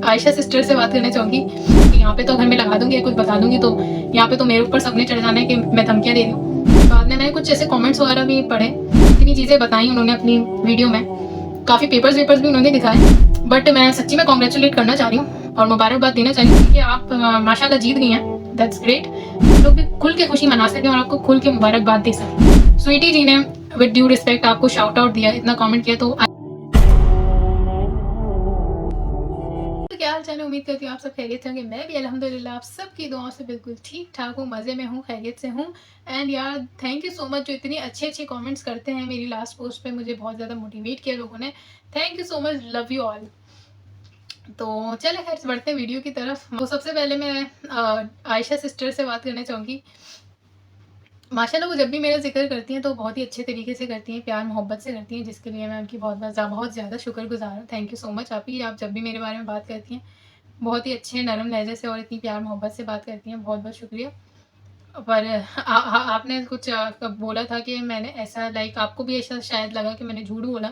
Ayesha sister से बात करना चाहूँगी कि यहाँ पे तो अगर मैं लगा दूंगी या कुछ बता दूंगी तो यहाँ पे तो मेरे ऊपर सबने चढ़ जाना है कि मैं धमकियाँ दे रही हूँ। बाद में मैंने कुछ ऐसे कमेंट्स वगैरह भी पढ़े, इतनी चीज़ें बताई उन्होंने अपनी वीडियो में, काफ़ी पेपर्स वेपर्स भी उन्होंने दिखाए। बट मैं सच्ची में कॉन्ग्रेचुलेट करना चाह रही हूँ और मुबारकबाद देना चाह रही हूँ कि आप माशाल्लाह जीत गई हैं। That's great. लोग भी खुल के खुशी मना सकें और आपको खुल के मुबारकबाद दे सकें। स्वीटी जी ने विद ड्यू रिस्पेक्ट आपको शाउट आउट दिया, इतना कमेंट किया। तो क्या हाल चाल है, उम्मीद करती हूँ आप सब खैरियत से होंगे। मैं भी अल्हम्दुलिल्लाह आप सबकी दुआओं से बिल्कुल ठीक ठाक हूँ, मज़े में हूँ, खैरियत से हूँ। एंड यार थैंक यू सो मच जो इतनी अच्छे अच्छे कमेंट्स करते हैं मेरी लास्ट पोस्ट पे, मुझे बहुत ज़्यादा मोटिवेट किया लोगों ने। Thank you so much, love you all. तो चले खैर बढ़ते हैं वीडियो की तरफ। तो सबसे पहले मैं आयशा सिस्टर से बात करना चाहूँगी। माशाल्लाह वो जब भी मेरा जिक्र करती हैं तो बहुत ही अच्छे तरीके से करती हैं, प्यार मोहब्बत से करती हैं, जिसके लिए मैं उनकी बहुत ज़्यादा शुक्रगुजार हूँ। थैंक यू सो मच आप जब भी मेरे बारे में बात करती हैं बहुत ही अच्छे नरम लहजे से और इतनी प्यार मोहब्बत से बात करती हैं, बहुत बहुत शुक्रिया। पर आपने कुछ बोला था कि मैंने ऐसा लाइक आपको भी ऐसा शायद लगा कि मैंने झूठ बोला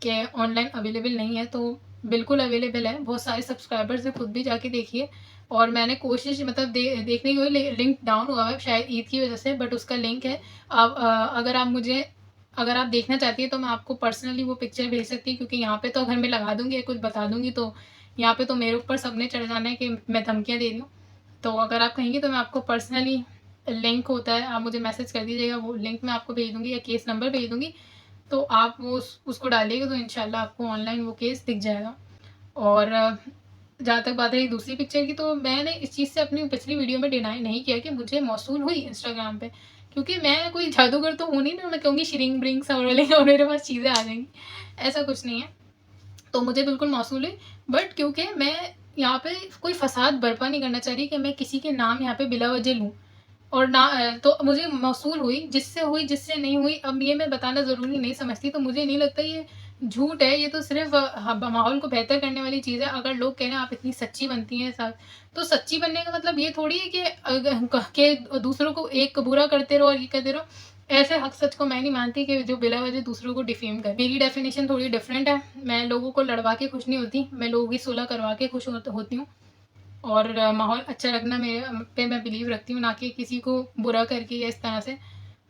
कि ऑनलाइन अवेलेबल नहीं है। तो बिल्कुल अवेलेबल है, बहुत सारे सब्सक्राइबर्स हैं, खुद भी जाके देखिए। और मैंने कोशिश मतलब देखने की हुई, लिंक डाउन हुआ है शायद ईद की वजह से, बट उसका लिंक है। आप अगर आप देखना चाहती हैं तो मैं आपको पर्सनली वो पिक्चर भेज सकती हूँ, क्योंकि यहाँ पे तो अगर मैं लगा दूंगी या कुछ बता दूंगी तो यहाँ पे तो मेरे ऊपर सबने चढ़ जाना है कि मैं धमकियाँ दे रही हूँ। तो अगर आप कहेंगी तो मैं आपको पर्सनली लिंक होता है, आप मुझे मैसेज कर दीजिएगा, वो लिंक मैं आपको भेज दूंगी या केस नंबर भेज दूंगी। तो आप वो उसको डालिएगा तो इंशाल्लाह आपको ऑनलाइन वो केस दिख जाएगा। और जहाँ तक बात है दूसरी पिक्चर की, तो मैंने इस चीज़ से अपनी पिछली वीडियो में डिनाई नहीं किया कि मुझे मौसूल हुई इंस्टाग्राम पे, क्योंकि मैं कोई जादूगर तो हूँ नहीं ना, मैं कहूँगी श्रिंग ब्रिंग सवरलिंग और मेरे पास चीज़ें आ जाएंगी, ऐसा कुछ नहीं है। तो मुझे बिल्कुल मौसूल हुई, बट क्योंकि मैं यहाँ पे कोई फसाद बर्पा नहीं करना चाह रही कि मैं किसी के नाम यहाँ पे बिला वजह लूँ और ना, तो मुझे मौसूल हुई, जिससे नहीं हुई अब ये मैं बताना ज़रूरी नहीं समझती। तो मुझे नहीं लगता ये झूठ है, ये तो सिर्फ माहौल को बेहतर करने वाली चीज़ है। अगर लोग कह रहे हैं आप इतनी सच्ची बनती हैं सब, तो सच्ची बनने का मतलब ये थोड़ी है कि दूसरों को एक बुरा करते रहो और ये करते रहो। ऐसे हक सच को मैं नहीं मानती कि जो बिला वजह दूसरों को डिफेम कर। मेरी डेफिनेशन थोड़ी डिफरेंट है, मैं लोगों को लड़वा के खुश नहीं होती, मैं लोगों की सुलह करवा के खुश होती हूँ। और माहौल अच्छा रखना मेरे पे मैं बिलीव रखती हूँ, ना कि किसी को बुरा करके या इस तरह से।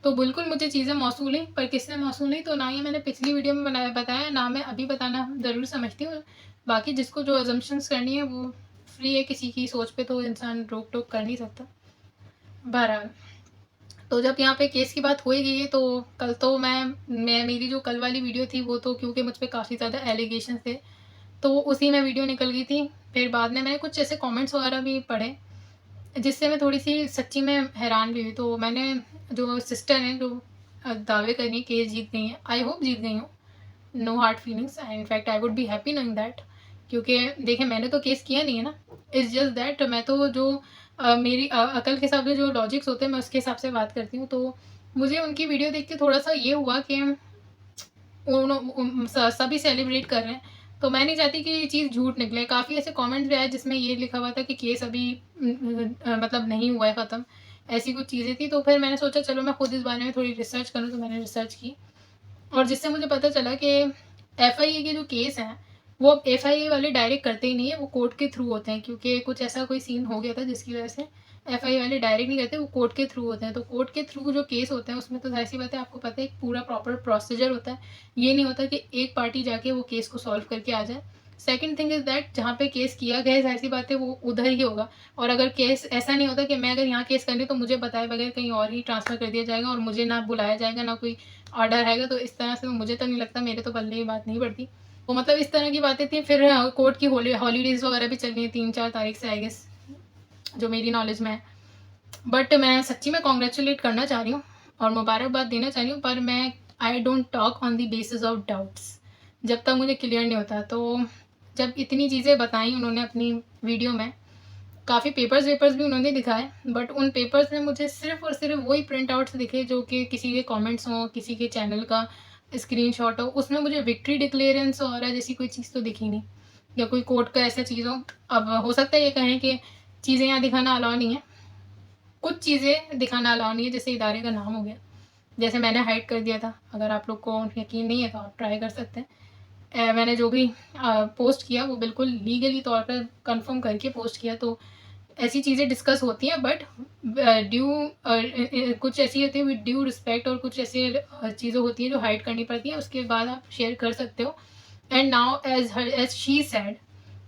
तो बिल्कुल मुझे चीज़ें मौसूल हैं, पर किसने मौसूल नहीं, तो ना ही मैंने पिछली वीडियो में बताया, ना मैं अभी बताना ज़रूर समझती हूँ। बाकी जिसको जो अजम्पशंस करनी है वो फ्री है, किसी की सोच पे तो इंसान रोक टोक कर नहीं सकता। बहरहाल, तो जब यहाँ पे केस की बात हो ही गई है तो कल तो मैं मेरी जो कल वाली वीडियो थी वो तो क्योंकि मुझ पर काफ़ी ज़्यादा एलिगेशन थे तो उसी में वीडियो निकल गई थी। फिर बाद में मैंने कुछ ऐसे कमेंट्स वगैरह भी पढ़े जिससे मैं थोड़ी सी सच्ची में हैरान भी हुई। तो मैंने जो सिस्टर हैं जो दावे कर रही हैं केस जीत गई हैं, आई होप जीत गई हूँ, no hard feelings, in fact I would be happy knowing that. क्योंकि देखिए मैंने तो केस किया नहीं है ना, इट्स जस्ट दैट मैं तो जो मेरी अकल के हिसाब से जो लॉजिक्स होते हैं मैं उसके हिसाब से बात करती हूँ। तो मुझे उनकी वीडियो देख के थोड़ा सा ये हुआ कि सभी सेलिब्रेट कर रहे हैं, तो मैं नहीं चाहती कि ये चीज़ झूठ निकले। काफ़ी ऐसे कमेंट्स भी आए जिसमें ये लिखा हुआ था कि केस अभी मतलब नहीं हुआ है ख़त्म, ऐसी कुछ चीज़ें थी। तो फिर मैंने सोचा चलो मैं खुद इस बारे में थोड़ी रिसर्च करूँ, तो मैंने रिसर्च की और जिससे मुझे पता चला कि एफआईए के जो केस हैं वो अब एफआईए वाले डायरेक्ट करते ही नहीं है, वो कोर्ट के थ्रू होते हैं। क्योंकि कुछ ऐसा कोई सीन हो गया था जिसकी वजह से एफआईए वाले डायरेक्ट नहीं करते, वो कोर्ट के थ्रू होते हैं। तो कोर्ट के थ्रू जो केस होते हैं उसमें तो ऐसी बात है, आपको पता है एक पूरा प्रॉपर प्रोसीजर होता है। ये नहीं होता कि एक पार्टी जाके वो केस को सॉल्व करके आ जाए। सेकंड थिंग इज दैट जहाँ पे केस किया गया है जाहिर सी बात है वो उधर ही होगा। और अगर केस ऐसा नहीं होता कि मैं अगर यहाँ केस कर रही हूँ तो मुझे बताए बगैर कहीं और ही ट्रांसफ़र कर दिया जाएगा और मुझे ना बुलाया जाएगा ना कोई ऑर्डर आएगा, तो इस तरह से मुझे तो नहीं लगता, मेरे तो पल्ले ही बात नहीं पड़ती। तो मतलब इस तरह की बातें थी। फिर कोर्ट की हॉलीडेज वगैरह भी चल रही है 3-4 तारीख से आई गेस, जो मेरी नॉलेज में है। बट मैं सच्ची में कॉन्ग्रेचुलेट करना चाह रही हूँ और मुबारकबाद देना चाह रही हूँ, पर मैं I don't talk on the basis of doubts जब तक मुझे क्लियर नहीं होता। तो जब इतनी चीज़ें बताई उन्होंने अपनी वीडियो में, काफ़ी पेपर्स वेपर्स भी उन्होंने दिखाए, बट उन पेपर्स में मुझे सिर्फ और सिर्फ वही प्रिंट आउट्स दिखे जो कि किसी के कमेंट्स हों, किसी के चैनल का स्क्रीनशॉट हो, उसमें मुझे विक्ट्री डिक्लेरेंस वगैरह जैसी कोई चीज़ तो दिखी नहीं, या कोई कोर्ट का ऐसा चीज़ हो। अब हो सकता है ये कहें कि चीज़ें यहाँ दिखाना अलाउ नहीं है, कुछ चीज़ें दिखाना अलाउ नहीं है, जैसे इदारे का नाम हो गया, जैसे मैंने हाइड कर दिया था। अगर आप लोग को यकीन नहीं है तो आप ट्राई कर सकते हैं। मैंने जो भी पोस्ट किया वो बिल्कुल लीगली तौर पर कंफर्म करके पोस्ट किया। तो ऐसी चीज़ें डिस्कस होती हैं, बट ड्यू कुछ ऐसी होती है विद ड्यू रिस्पेक्ट, और कुछ ऐसी चीज़ें होती हैं जो हाइड करनी पड़ती हैं, उसके बाद आप शेयर कर सकते हो। And now as she said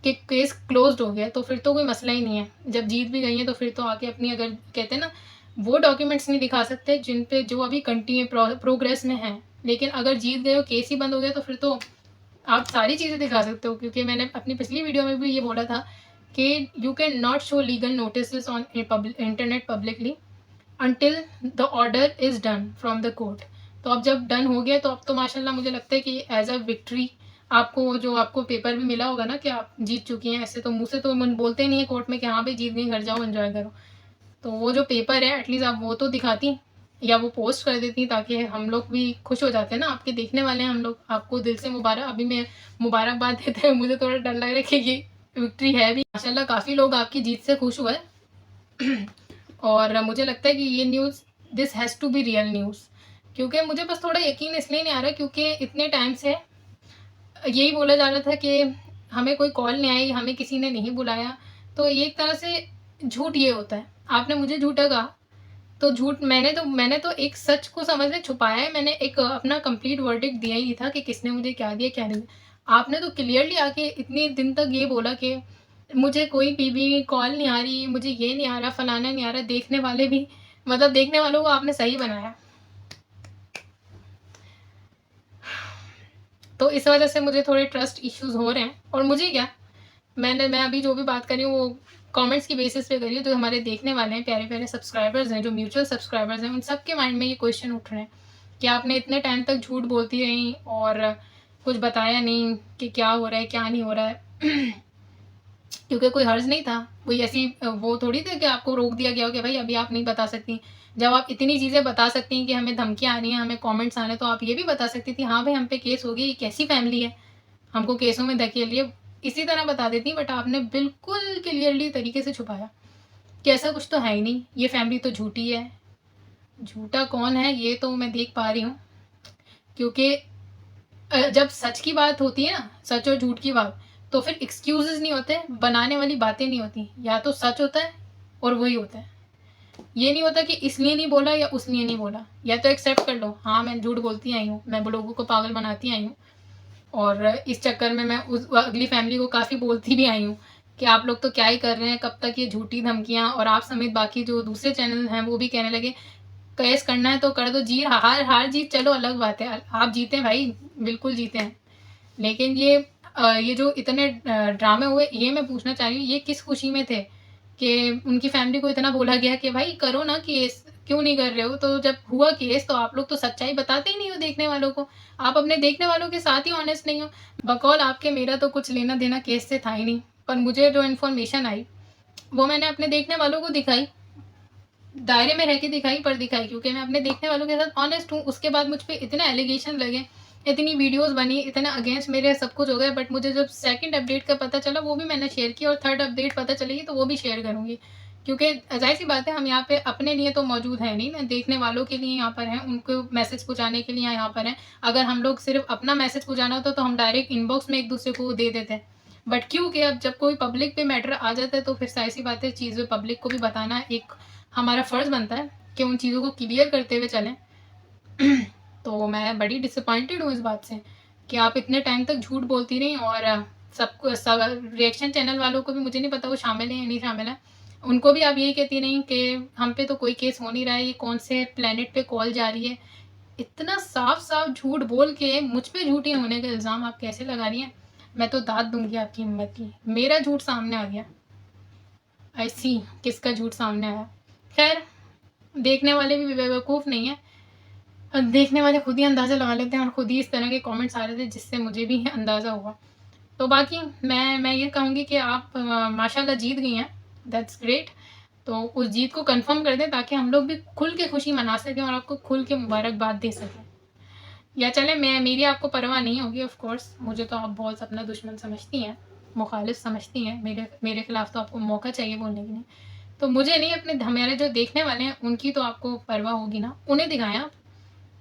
कि केस क्लोज्ड हो गया, तो फिर तो कोई मसला ही नहीं है। जब जीत भी गई है तो फिर तो आके अपनी, अगर कहते हैं ना, वो डॉक्यूमेंट्स नहीं दिखा सकते जिन पे जो अभी कंटिन्यू प्रोग्रेस में हैं, लेकिन अगर जीत गए हो, केस ही बंद हो गया, तो फिर तो आप सारी चीज़ें दिखा सकते हो। क्योंकि मैंने अपनी पिछली वीडियो में भी ये बोला था कि you can not show legal notice on internet publicly until the order is done from the court. तो अब जब डन हो गया, तो अब तो माशाल्लाह मुझे लगता है कि एज अ विक्ट्री आपको, जो आपको पेपर भी मिला होगा ना कि आप जीत चुकी हैं, ऐसे तो मुँह से तो मन बोलते नहीं है कोर्ट में कि हाँ भाई जीत गई, घर जाओ एंजॉय करो। तो वो जो पेपर है एटलीस्ट आप वो तो दिखाती, या वो पोस्ट कर देती, ताकि हम लोग भी खुश हो जाते हैं ना, आपके देखने वाले हैं हम लोग, आपको दिल से मुबारक। अभी मैं मुबारकबाद देते हुए मुझे थोड़ा डर लग रहा है कि ये विक्ट्री है भी। माशाल्लाह काफ़ी लोग आपकी जीत से खुश हुए। और मुझे लगता है कि ये news, this has to be real news. क्योंकि मुझे बस थोड़ा यकीन इसलिए नहीं आ रहा क्योंकि इतने टाइम से यही बोला जा रहा था कि हमें कोई कॉल नहीं आई, हमें किसी ने नहीं बुलाया। तो ये एक तरह से झूठ ये होता है। आपने मुझे झूठा कहा, तो झूठ मैंने तो एक सच को समझ में छुपाया है। मैंने एक अपना कंप्लीट वर्डिक्ट दिया ही था कि किसने मुझे क्या दिया क्या नहीं दिया। आपने तो क्लियरली आके इतने दिन तक ये बोला कि मुझे कोई भी कॉल नहीं आ रही, मुझे ये नहीं आ रहा, फलाना नहीं आ रहा। देखने वाले भी, मतलब देखने वालों को आपने सही बनाया। तो इस वजह से मुझे थोड़े ट्रस्ट इश्यूज हो रहे हैं। और मुझे क्या, मैं अभी जो भी बात कर रही हूँ वो कमेंट्स की बेसिस पे कर रही हूँ। जो हमारे देखने वाले हैं, प्यारे प्यारे सब्सक्राइबर्स हैं, जो म्यूचुअल सब्सक्राइबर्स हैं, उन सब के माइंड में ये क्वेश्चन उठ रहे हैं कि आपने इतने टाइम तक झूठ बोलती रही और कुछ बताया नहीं कि क्या हो रहा है क्या नहीं हो रहा है। क्योंकि कोई हर्ज नहीं था, कोई ऐसी वो थोड़ी थी कि आपको रोक दिया गया हो कि भाई अभी आप नहीं बता सकती। जब आप इतनी चीज़ें बता सकती हैं कि हमें धमकियाँ आ रही हैं, हमें कमेंट्स आ रहे हैं, तो आप ये भी बता सकती थी हाँ भाई हम पे केस हो गई, ये कैसी फैमिली है, हमको केसों में धकेल लिए, इसी तरह बता देती। बट आपने बिल्कुल क्लियरली तरीके से छुपाया कि ऐसा कुछ तो है ही नहीं, ये फैमिली तो झूठी है। झूठा कौन है ये तो मैं देख पा रही हूँ। क्योंकि जब सच की बात होती है ना, सच और झूठ की बात, तो फिर एक्सक्यूजेस नहीं होते, बनाने वाली बातें नहीं होती। या तो सच होता है और वही होता है। ये नहीं होता कि इसलिए नहीं बोला या उसलिए नहीं बोला। या तो एक्सेप्ट कर लो, हाँ मैं झूठ बोलती आई हूँ, मैं लोगों को पागल बनाती आई हूँ, और इस चक्कर में मैं उस अगली फैमिली को काफ़ी बोलती भी आई हूँ कि आप लोग तो क्या ही कर रहे हैं, कब तक ये झूठी धमकियाँ। और आप समेत बाकी जो दूसरे चैनल हैं वो भी कहने लगे केस करना है तो कर दो, जी हार हार जीत चलो अलग बात है, आप जीते भाई, बिल्कुल जीते हैं। लेकिन ये जो इतने ड्रामे हुए, ये मैं पूछना चाह रही हूँ, ये किस खुशी में थे कि उनकी फैमिली को इतना बोला गया कि भाई करो ना केस, क्यों नहीं कर रहे हो। तो जब हुआ केस तो आप लोग तो सच्चाई बताते ही नहीं हो देखने वालों को, आप अपने देखने वालों के साथ ही ऑनेस्ट नहीं हो। बकौल आपके मेरा तो कुछ लेना देना केस से था ही नहीं, पर मुझे जो इन्फॉर्मेशन आई वो मैंने अपने देखने वालों को दिखाई, दायरे में रह के दिखाई, पर दिखाई क्योंकि मैं अपने देखने वालों के साथ ऑनेस्ट हूँ। उसके बाद मुझ पर इतने एलिगेशन लगे, इतनी वीडियोस बनी, इतना अगेंस्ट मेरे सब कुछ हो गया। बट मुझे जब सेकंड अपडेट का पता चला वो भी मैंने शेयर किया, और थर्ड अपडेट पता चलेगी तो वो भी शेयर करूँगी। क्योंकि जाहिर सी बात है, हम यहाँ पे अपने लिए तो मौजूद है नहीं ना, देखने वालों के लिए यहाँ पर हैं, उनको मैसेज पहुँचाने के लिए यहाँ पर हैं। अगर हम लोग सिर्फ अपना मैसेज पहुँचाना होता तो हम डायरेक्ट इनबॉक्स में एक दूसरे को दे देते हैं। बट क्योंकि अब जब कोई पब्लिक पे मैटर आ जाता है तो फिर जाहिर सी बात है, चीज़ें पब्लिक को भी बताना एक हमारा फ़र्ज़ बनता है कि उन चीज़ों को क्लियर करते हुए चलें। तो मैं बड़ी डिसअपॉइंटेड हूँ इस बात से कि आप इतने टाइम तक झूठ बोलती रही। और सबको सब रिएक्शन चैनल वालों को भी, मुझे नहीं पता वो शामिल है या नहीं शामिल है, उनको भी आप यही कहती रही कि हम पे तो कोई केस हो नहीं रहा है, ये कौन से प्लेनेट पे कॉल जा रही है। इतना साफ साफ झूठ बोल के मुझ पे झूठी होने का इल्ज़ाम आप कैसे लगा रही हैं। मैं तो दाद दूंगी आपकी हिम्मत की। मेरा झूठ सामने आ गया, आई सी किसका झूठ सामने आया। खैर, देखने वाले भी बेवकूफ़ नहीं है, देखने वाले खुद ही अंदाज़ा लगा लेते हैं, और खुद ही इस तरह के कमेंट्स आ रहे थे जिससे मुझे भी अंदाज़ा हुआ। तो बाकी मैं ये कहूँगी कि आप माशाल्लाह जीत गई हैं, दैट्स ग्रेट। तो उस जीत को कंफर्म कर दें ताकि हम लोग भी खुल के खुशी मना सकें और आपको खुल के मुबारकबाद दे सकें। या चले, मेरी आपको परवाह नहीं होगी ऑफ कोर्स, मुझे तो आप बहुत अपना दुश्मन समझती हैं, मुखालिफ समझती हैं, मेरे खिलाफ तो आपको मौका चाहिए बोलने के लिए। तो मुझे नहीं, अपने हमारे जो देखने वाले हैं उनकी तो आपको परवाह होगी ना, उन्हें दिखाएं आप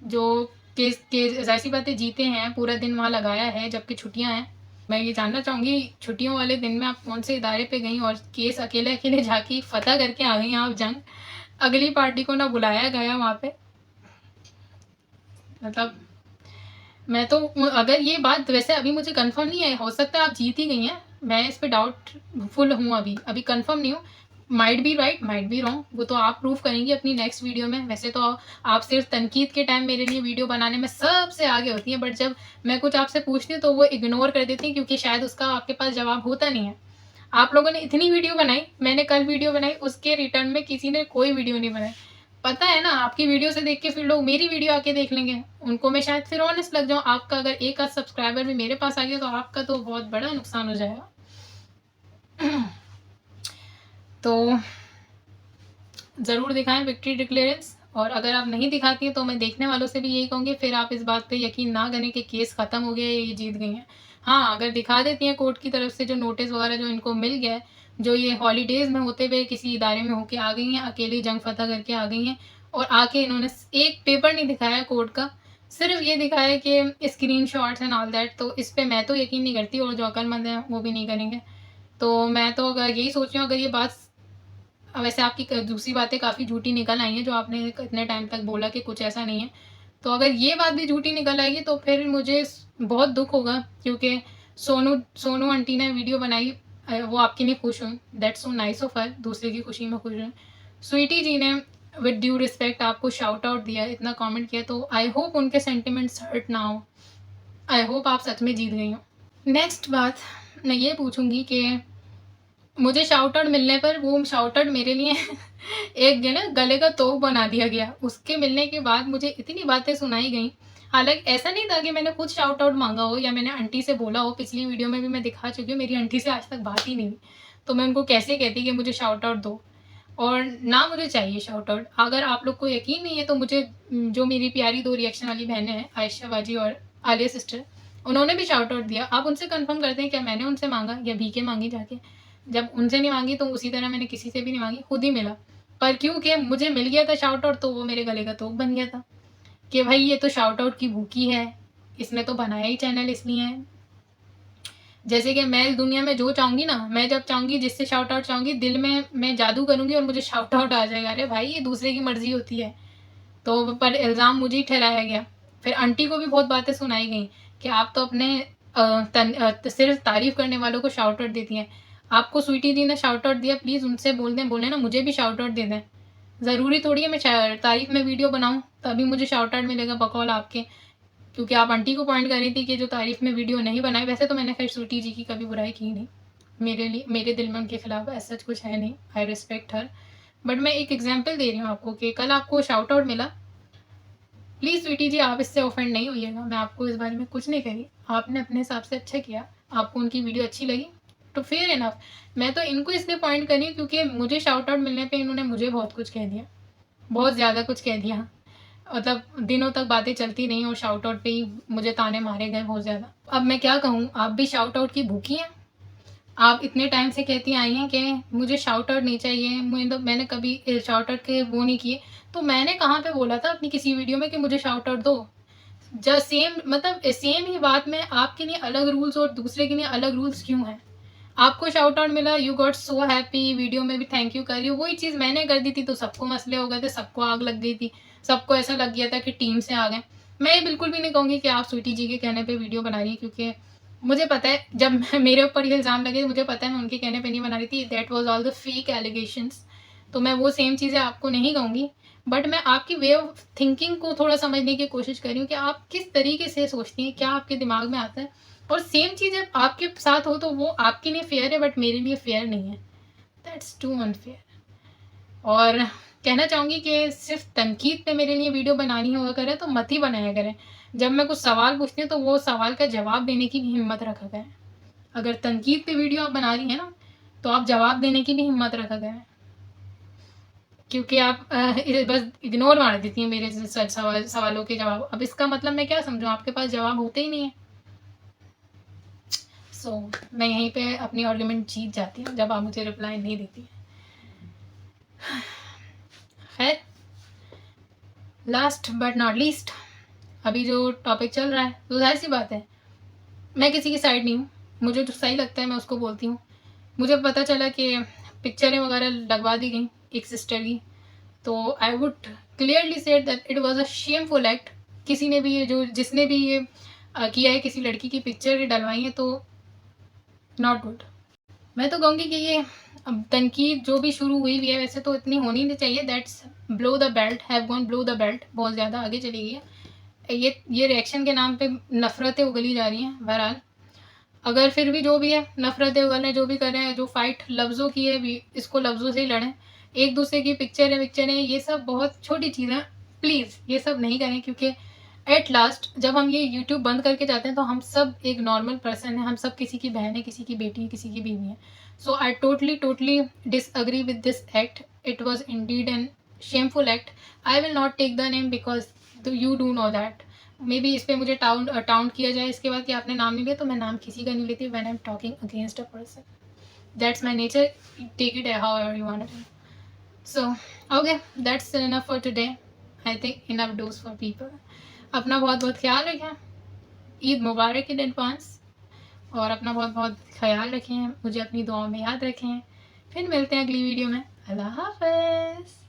जो केस ऐसी बातें जीते हैं, पूरा दिन वहाँ लगाया है जबकि छुट्टियाँ हैं। मैं ये जानना चाहूँगी छुट्टियों वाले दिन में आप कौन से इदारे पे गईं और केस अकेले-अकेले जाके फ़तह करके आ गईं आप जंग। अगली पार्टी को ना बुलाया गया वहाँ पे। मतलब मैं तो अगर ये बात वैसे अभी मुझे कंफर्म नहीं है, हो सकता है आप जीत ही गई हैं, मैं इस पे डाउटफुल हूँ, अभी कंफर्म नहीं हूँ। Might be right, might be wrong, वो तो आप प्रूव करेंगी अपनी नेक्स्ट वीडियो में। वैसे तो आप सिर्फ तनकीद के टाइम मेरे लिए वीडियो बनाने में सबसे आगे होती हैं, बट जब मैं कुछ आपसे पूछती हूँ तो वो इग्नोर कर देती हैं, क्योंकि शायद उसका आपके पास जवाब होता नहीं है। आप लोगों ने इतनी वीडियो बनाई, मैंने कल वीडियो बनाई, उसके रिटर्न में किसी ने कोई वीडियो नहीं बनाई। पता है ना, आपकी वीडियो से देख के फिर लोग मेरी वीडियो आके देख लेंगे, उनको मैं शायद फिर ऑनेस्ट लग जाऊँ। आपका अगर एक आध सब्सक्राइबर भी मेरे पास आ गया तो आपका तो बहुत बड़ा नुकसान हो जाएगा। तो ज़रूर दिखाएं विक्ट्री डिक्लेरेंस, और अगर आप नहीं दिखाती हैं तो मैं देखने वालों से भी यही कहूँगी, फिर आप इस बात पे यकीन ना करें कि केस ख़त्म हो गया है, ये जीत गई हैं। हाँ, अगर दिखा देती हैं कोर्ट की तरफ से जो नोटिस वगैरह जो इनको मिल गया है, जो ये हॉलीडेज़ में होते हुए किसी इदारे में होके आ गई हैं, अकेली जंग फ़तह करके आ गई हैं, और आके इन्होंने एक पेपर नहीं दिखाया कोर्ट का, सिर्फ ये दिखाया कि स्क्रीनशॉट्स एंड ऑल दैट। तो इस पे मैं तो यकीन नहीं करती, और जो अक्लमंद हैं वो भी नहीं करेंगे। तो मैं तो अगर यही सोच रही हूँ, अगर ये बात, वैसे आपकी दूसरी बातें काफ़ी झूठी निकल आई हैं, जो आपने इतने टाइम तक बोला कि कुछ ऐसा नहीं है, तो अगर ये बात भी झूठी निकल आएगी तो फिर मुझे बहुत दुख होगा, क्योंकि सोनू आंटी ने वीडियो बनाई, वो आपके लिए खुश हुई, that's so nice of her, दूसरे की खुशी में खुश हुई। स्वीटी जी ने विद ड्यू रिस्पेक्ट आपको शाउट आउट दिया, इतना कमेंट किया, तो आई होप उनके सेंटिमेंट्स हर्ट ना हो, आई होप आप सच में जीत गई हो। नेक्स्ट बात मैं ये पूछूंगी कि मुझे शाउट आउट मिलने पर, वो शाउट आउट मेरे लिए एक जो ना गले का तोप बना दिया गया, उसके मिलने के बाद मुझे इतनी बातें सुनाई गई। हालांकि ऐसा नहीं था कि मैंने खुद शाउट आउट मांगा हो या मैंने आंटी से बोला हो, पिछली वीडियो में भी मैं दिखा चुकी हूँ, मेरी आंटी से आज तक बात ही नहीं हुई, तो मैं उनको कैसे कहती कि मुझे शाउट आउट दो, और ना मुझे चाहिए शाउट आउट। अगर आप लोग को यकीन नहीं है तो मुझे जो मेरी प्यारी दो रिएक्शन वाली बहनें हैं, आयशा बाजी और आलिया सिस्टर, उन्होंने भी शाउट आउट दिया। आप उनसे कंफर्म करते हैं क्या मैंने उनसे मांगा या भीखे मांगी जाके? जब उनसे नहीं मांगी तो उसी तरह मैंने किसी से भी नहीं मांगी, खुद ही मिला। पर क्योंकि मुझे मिल गया था शाउट आउट, तो वो मेरे गले का तोप बन गया था कि भाई ये तो शाउट आउट की भूखी है, इसने तो बनाया ही चैनल इसलिए है। जैसे कि मैं इस दुनिया में जो चाहूंगी ना, मैं जब चाहूंगी जिससे शाउट आउट चाहूंगी, दिल में मैं जादू करूंगी और मुझे शाउट आउट आ जाएगा। अरे भाई, ये दूसरे की मर्जी होती है। तो पर इल्ज़ाम मुझे ही ठहराया गया। फिर आंटी को भी बहुत बातें सुनाई गई कि आप तो अपने सिर्फ तारीफ करने वालों को शाउट आउट देती हैं। आपको स्वीटी जी ने शाउट आउट दिया, प्लीज़ उनसे बोले ना मुझे भी शाउट आउट दे दें। ज़रूरी थोड़ी है मैं तारीफ में वीडियो बनाऊँ तभी मुझे शाउट आउट मिलेगा बकौल आपके, क्योंकि आप आंटी को पॉइंट कर रही थी कि जो तारीफ में वीडियो नहीं बनाई। वैसे तो मैंने खैर स्वीटी जी की कभी बुराई की नहीं, मेरे दिल में उनके खिलाफ ऐसा कुछ है नहीं, आई रिस्पेक्ट हर। बट मैं एक एग्जाम्पल दे रही हूँ आपको कि कल आपको शाउट आउट मिला, प्लीज़ स्वीटी जी आप इससे ऑफेंड नहीं होइएगा, मैं आपको इस बारे में कुछ नहीं कही, आपने अपने हिसाब से अच्छा किया, आपको उनकी वीडियो अच्छी लगी तो फेयर इनफ। मैं तो इनको इसलिए पॉइंट कर रही हूँ क्योंकि मुझे शाउट आउट मिलने पे इन्होंने मुझे बहुत कुछ कह दिया, बहुत ज़्यादा कुछ कह दिया। मतलब दिनों तक बातें चलती रहीं और शाउट आउट पे ही मुझे ताने मारे गए बहुत ज़्यादा। अब मैं क्या कहूँ, आप भी शाउट आउट की भूखी हैं। आप इतने टाइम से कहती आई हैं कि मुझे शाउट आउट नहीं चाहिए, मैंने कभी शाउट आउट के वो नहीं किए। तो मैंने कहाँ पे बोला था अपनी किसी वीडियो में कि मुझे शाउट आउट दो? जस्ट सेम, मतलब सेम ही बात में आपके लिए अलग रूल्स और दूसरे के लिए अलग रूल्स क्यों हैं? आपको शाउट आउट मिला, you got so happy, video में भी थैंक यू कर रही हो। वही चीज़ मैंने कर दी थी तो सबको मसले हो गए थे, सबको आग लग गई थी, सबको ऐसा लग गया था कि टीम से आ गए। मैं ये बिल्कुल भी नहीं कहूँगी कि आप स्वीटी जी के कहने पे वीडियो बना रही हैं, क्योंकि मुझे पता है जब मेरे ऊपर ये इल्ज़ाम लगे, मुझे पता है मैं उनके कहने पे नहीं बना रही थी, that was all the fake allegations. तो मैं वो सेम चीज़ें आपको नहीं कहूँगी, बट मैं आपकी वे ऑफ थिंकिंग को थोड़ा समझने की कोशिश कर रही हूँ कि आप किस तरीके से सोचती हैं, क्या आपके दिमाग में आता है। और सेम चीज़ जब आपके साथ हो तो वो आपके लिए फेयर है, बट मेरे लिए फेयर नहीं है, दैट्स टू अनफेयर। और कहना चाहूँगी कि सिर्फ तनकीद पे मेरे लिए वीडियो बनानी होगा करें तो मत ही बनाया करें। जब मैं कुछ सवाल पूछती हूँ तो वो सवाल का जवाब देने की भी हिम्मत रखा करें। अगर तनकीद पे वीडियो आप बना रही हैं ना, तो आप जवाब देने की भी हिम्मत रखा करें, क्योंकि आप बस इग्नोर मार देती हैं मेरे सवालों के जवाब। अब इसका मतलब मैं क्या समझूँ, आपके पास जवाब होते ही नहीं है। सो मैं यहीं पे अपनी आर्गुमेंट जीत जाती हूँ जब आप मुझे रिप्लाई नहीं देती। खैर, लास्ट बट नॉट लीस्ट, अभी जो टॉपिक चल रहा है, तो जाहिर सी बात है मैं किसी की साइड नहीं हूँ, मुझे जो सही लगता है मैं उसको बोलती हूँ। मुझे पता चला कि पिक्चरें वगैरह लगवा दी गई एक सिस्टर की, तो I would clearly said that it was a shameful act. किसी ने भी ये जो जिसने भी ये किया है, किसी लड़की की पिक्चर डलवाई है, तो नॉट गुड। मैं तो कहूँगी कि ये अब तनकीद जो भी शुरू हुई है, वैसे तो इतनी होनी नहीं चाहिए। That's blow the belt, have gone blow the belt, बहुत ज़्यादा आगे चली गई है। ये रिएक्शन के नाम पे नफ़रतें उगली जा रही हैं। बहरहाल अगर फिर भी जो भी है नफ़रतें उगल रहे, जो भी कर रहे हैं, जो फाइट लफ्ज़ों की है इसको लफ्ज़ों से ही लड़ें। एक दूसरे की पिक्चरें ये सब बहुत छोटी चीज़ें, प्लीज़ ये सब नहीं करें, क्योंकि एट लास्ट जब हम ये यूट्यूब बंद करके जाते हैं तो हम सब एक नॉर्मल पर्सन है, हम सब किसी की बहन है, किसी की बेटी है, किसी की बीवी है। So I totally disagree with this act. It was indeed an shameful act. I will not take the name because you do know that. Maybe इस पर मुझे टाउंट किया जाए इसके बाद कि आपने नाम नहीं लिया, तो मैं नाम किसी का नहीं लेती when I am talking against a person. That's my nature, take it however you want it. So okay, that's enough for today. I think enough dose for people. अपना बहुत बहुत ख्याल रखें, ईद मुबारक इन एडवांस, और अपना बहुत बहुत ख्याल रखें, मुझे अपनी दुआओं में याद रखें। फिर मिलते हैं अगली वीडियो में। अल्लाह हाफ़िज़।